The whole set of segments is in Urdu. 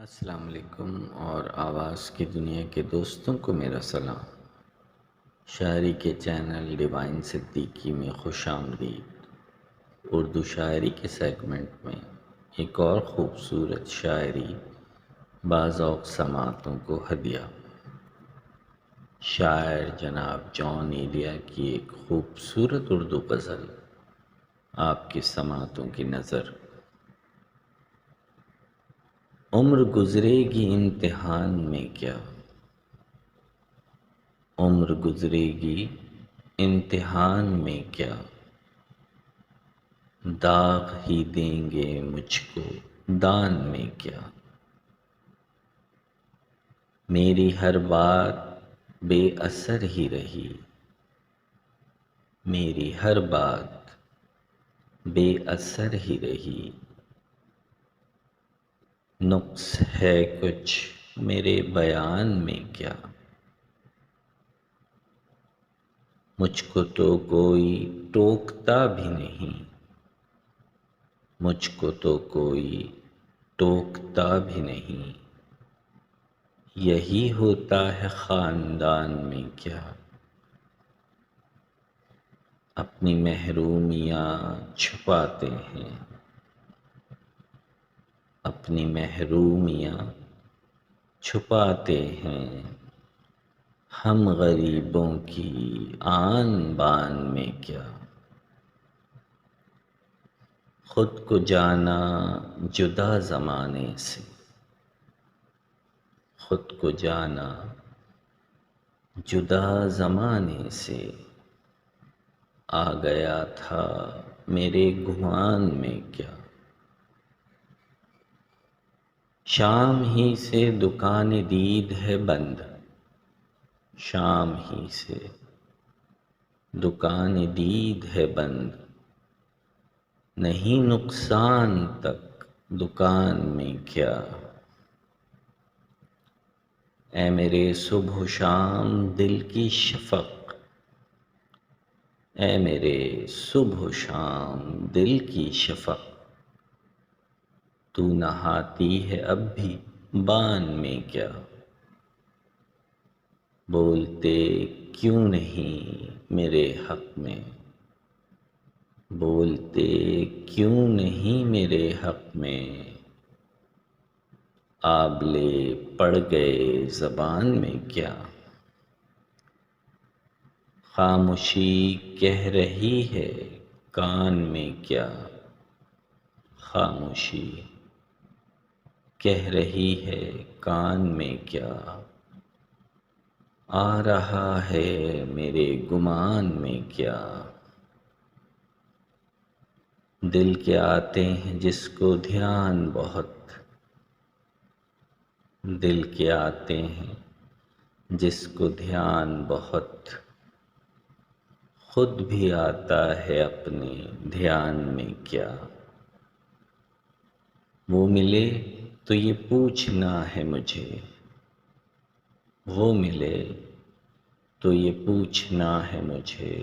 السلام علیکم اور آواز کی دنیا کے دوستوں کو میرا سلام۔ شاعری کے چینل ڈیوائن صدیقی میں خوش آمدید۔ اردو شاعری کے سیگمنٹ میں ایک اور خوبصورت شاعری بعض اوق سماعتوں کو ہدیہ۔ شاعر جناب جان ایلیا کی ایک خوبصورت اردو غزل آپ کی سماعتوں کی نظر۔ عمر گزرے گی امتحان میں کیا، عمر گزرے گی امتحان میں کیا، داغ ہی دیں گے مجھ کو دان میں کیا، میری ہر بات بے اثر ہی رہی، میری ہر بات بے اثر ہی رہی، نقص ہے کچھ میرے بیان میں کیا، مجھ کو تو کوئی ٹوکتا بھی نہیں، مجھ کو تو کوئی ٹوکتا بھی نہیں، یہی ہوتا ہے خاندان میں کیا، اپنی محرومیاں چھپاتے ہیں، اپنی محرومیاں چھپاتے ہیں، ہم غریبوں کی آن بان میں کیا، خود کو جانا جدا زمانے سے، خود کو جانا جدا زمانے سے، آ گیا تھا میرے گمان میں کیا، شام ہی سے دکان دید ہے بند، شام ہی سے دکان دید ہے بند، نہیں نقصان تک دکان میں کیا، اے میرے صبح و شام دل کی شفق، اے میرے صبح و شام دل کی شفق، تو نہاتی ہے اب بھی بان میں کیا، بولتے کیوں نہیں میرے حق میں، بولتے کیوں نہیں میرے حق میں، آبلے پڑ گئے زبان میں کیا، خاموشی کہہ رہی ہے کان میں کیا، خاموشی کہہ رہی ہے کان میں کیا، آ رہا ہے میرے گمان میں کیا، دل کے آتے ہیں جس کو دھیان بہت، دل کے آتے ہیں جس کو دھیان بہت، خود بھی آتا ہے اپنے دھیان میں کیا، وہ ملے تو یہ پوچھنا ہے مجھے، وہ ملے تو یہ پوچھنا ہے مجھے،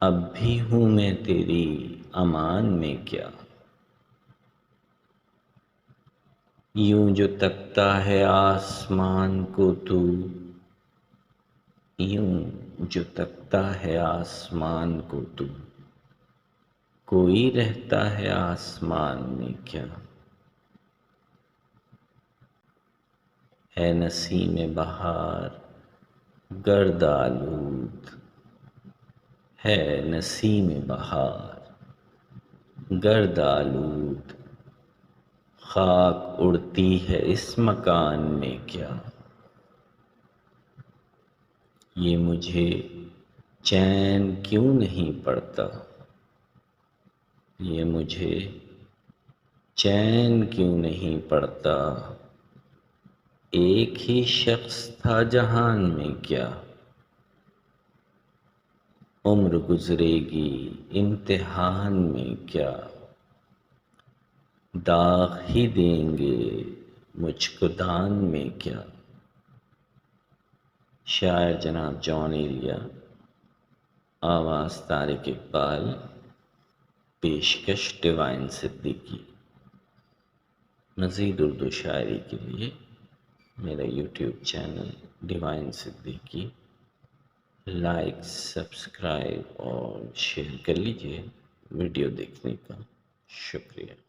اب بھی ہوں میں تیری امان میں کیا، یوں جو تکتا ہے آسمان کو تو، یوں جو تکتا ہے آسمان کو تو، کوئی رہتا ہے آسمان میں کیا، ہے نسیم بہار گرد آلود، ہے نسیم بہار گرد آلود، خاک اڑتی ہے اس مکان میں کیا، یہ مجھے چین کیوں نہیں پڑتا، یہ مجھے چین کیوں نہیں پڑتا، ایک ہی شخص تھا جہان میں کیا، عمر گزرے گی امتحان میں کیا، داغ ہی دیں گے مجھ کو دان میں کیا۔ شاعر جناب جان ایلیا، آواز طارق اقبال، پیشکش ڈیوائن صدیقی۔ مزید اردو شاعری کے لیے میرا YouTube channel divine Siddiqui like, subscribe اور شیئر کر لیجیے۔ ویڈیو دیکھنے کا شکریہ۔